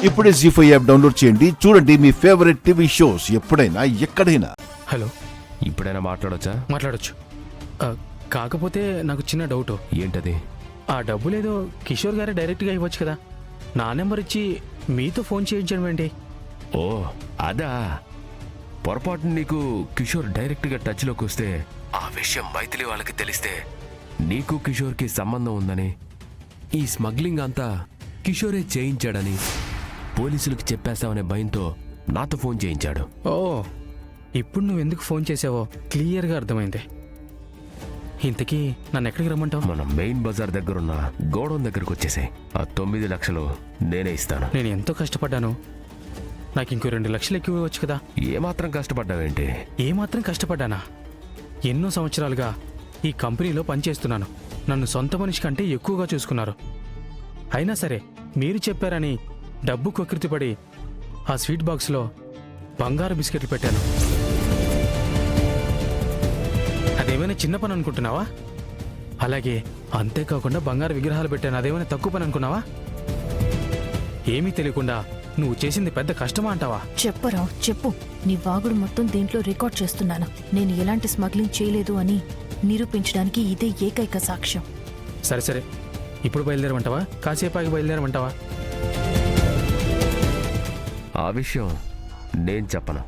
ఇప్పుడే జీ5 app download చేయండి. చూడండి మీ ఫేవరెట్ టీవీ షోస్ ఎప్పుడైనా ఎక్కడైనా. హలో, ఇప్పుడైనా మాట్లాడొచ్చా? మాట్లాడొచ్చు. కాకపోతే నాకు చిన్న డౌట్. ఏంటది? ఆ డబ్బులేదో కిషోర్ గారే డైరెక్ట్గా ఇవ్వచ్చు కదా, నా నెంబర్ ఇచ్చి మీతో ఫోన్ చేయించడం ఏంటి? ఓ అదా, పొరపాటు నీకు కిషోర్ డైరెక్ట్గా టచ్లోకి వస్తే ఆ విషయం మైథిలి వాళ్ళకి తెలిస్తే నీకు కిషోర్కి సంబంధం ఉందని, ఈ స్మగ్లింగ్ అంతా కిషోరే చేయించాడని పోలీసులకు చెప్పేస్తామనే భయంతో నాతో ఫోన్ చేయించాడు. ఓ, ఇప్పుడు నువ్వు ఎందుకు ఫోన్ చేసావో క్లియర్గా అర్థమైంది. ఇంతకీ నన్ను ఎక్కడికి రమ్మంటావు? మన మెయిన్ బజార్ దగ్గరున్న గోడౌన్ దగ్గరకు వచ్చేసాయి. ఆ 9 లక్షలు నేనే ఇస్తాను. నేను ఎంతో కష్టపడ్డాను, నాకు ఇంకో 2 లక్షలు ఎక్కువ ఇవ్వచ్చు కదా. ఏమాత్రం కష్టపడ్డావేంటి? ఏమాత్రం కష్టపడ్డానా? ఎన్నో సంవత్సరాలుగా ఈ కంపెనీలో పనిచేస్తున్నాను. నన్ను సొంత మనిషి కంటే ఎక్కువగా చూసుకున్నారు. అయినా సరే మీరు చెప్పారని డబ్బు కొకృతిపడి ఆ స్వీట్ బాక్స్లో బంగారు బిస్కెట్లు పెట్టాను. అదేమైనా చిన్న పని అనుకుంటున్నావా? అలాగే అంతేకాకుండా బంగారు విగ్రహాలు పెట్టాను, అదేమైనా తక్కువ పని అనుకున్నావా? ఏమీ తెలియకుండా నువ్వు చేసింది పెద్ద కష్టమా అంటావా? చెప్పరా, చెప్పు. నీ వాగుడు మొత్తం దీంట్లో రికార్డ్ చేస్తున్నాను. నేను ఎలాంటి స్మగ్లింగ్ చేయలేదు అని నిరూపించడానికి ఇదే ఏకైక సాక్ష్యం. సరే సరే, ఇప్పుడు బయలుదేరమంటావా, కాసేపాకి బయలుదేరమంటావా? ఆ విషయం నేను చెప్పను.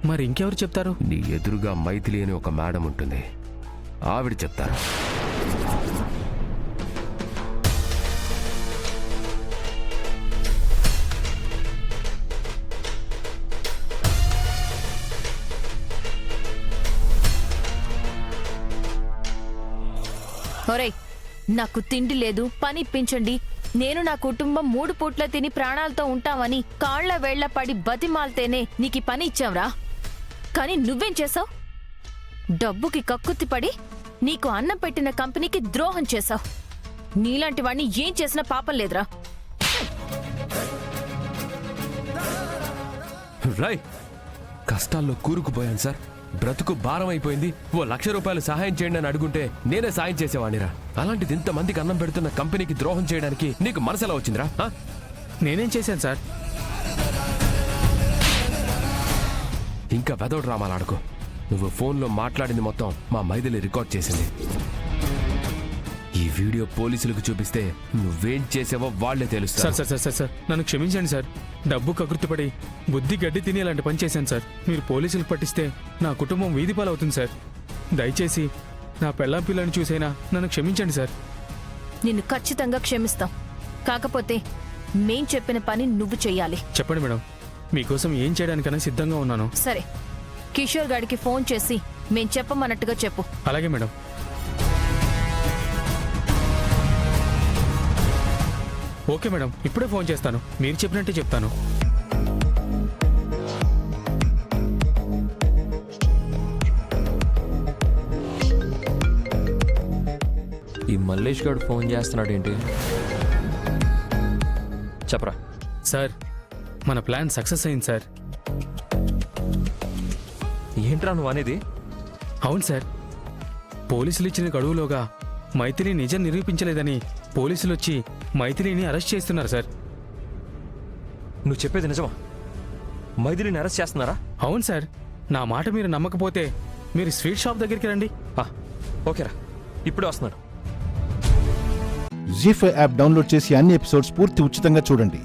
మరి ఇంకెవరు చెప్తారు? నీ ఎదురుగా మైథిలి అని ఒక మేడం ఉంటుంది, ఆవిడ చెప్తారు. ఒరేయ్, నాకు తిండి లేదు, పని ఇప్పించండి, నేను నా కుటుంబం 3 పూట్ల తిని ప్రాణాలతో ఉంటామని కాళ్ల వేళ్ల పడి బతిమాల్తేనే నీకు పని ఇచ్చాంరా. కానీ నువ్వేం చేసావు? డబ్బుకి కక్కుత్తిపడి నీకు అన్నం పెట్టిన కంపెనీకి ద్రోహం చేశావు. నీలాంటి వాణ్ణి ఏం చేసినా పాపం లేదురా. రాయ్, కష్టాల్లో కూరుకుపోయాను సార్. బ్రతుకు భారం అయిపోయింది. ఓ 1,00,000 రూపాయలు సహాయం చేయండి అని అడుగుంటే నేనే సాయం చేసేవాడిరా. అలాంటిది ఇంతమందికి అన్నం పెడుతున్న కంపెనీకి ద్రోహం చేయడానికి నీకు మనసు ఎలా వచ్చిందిరా? నేనేం చేశాను సార్? ఇంకా వెదవ డ్రామాలు ఆడుకో. నువ్వు ఫోన్లో మాట్లాడింది మొత్తం మా మైథిలి రికార్డ్ చేసింది. ఈ వీడియో పోలీసులకు చూపిస్తే నువ్వేం చేసావో వాళ్లే తెలుస్తారు. సార్ సార్ సార్ సార్ నన్ను క్షమించండి సార్. డబ్బు కకృతిపడి బుద్ధి గడ్డి తిని అలాంటి పని చేశాను సార్. మీరు పోలీసులకు పట్టిస్తే నా కుటుంబం వీధి పాలవుతుంది సార్. దయచేసి నా పెళ్ళాం పిల్లని చూసైనా నన్ను క్షమించండి సార్. నిన్ను ఖచ్చితంగా క్షమిస్తాం. కాకపోతే మేం చెప్పిన పని నువ్వు చెయ్యాలి. చెప్పండి మేడం, మీకోసం ఏం చేయడానికైనా సిద్ధంగా ఉన్నాను. సరే, కిషోర్ గాడికి ఫోన్ చేసి మేం చెప్పమన్నట్టుగా చెప్పు. అలాగే మేడం. ఓకే మేడం, ఇప్పుడే ఫోన్ చేస్తాను. మీరు చెప్పినట్టే చెప్తాను. ఈ మల్లేష్ గారు ఫోన్ చేస్తున్నాడు ఏంటి? చెప్పరా. సార్, మన ప్లాన్ సక్సెస్ అయింది సార్. ఏంట్రా నువ్వు అనేది? అవును సార్, పోలీసులు ఇచ్చిన గడువులోగా మైథిలి నిజం నిరూపించలేదని పోలీసులు వచ్చి మైథిలిని అరెస్ట్ చేస్తున్నారు సార్. నువ్వు చెప్పేది నిజమా? మైథిలిని అరెస్ట్ చేస్తున్నారా? అవును సార్, నా మాట మీరు నమ్మకపోతే మీరు స్వీట్ షాప్ దగ్గరికి రండి. ఓకేరా, ఇప్పుడే వస్తున్నాడు. జీ5 యాప్ డౌన్లోడ్ చేసి అన్ని ఎపిసోడ్స్ పూర్తి ఉచితంగా చూడండి.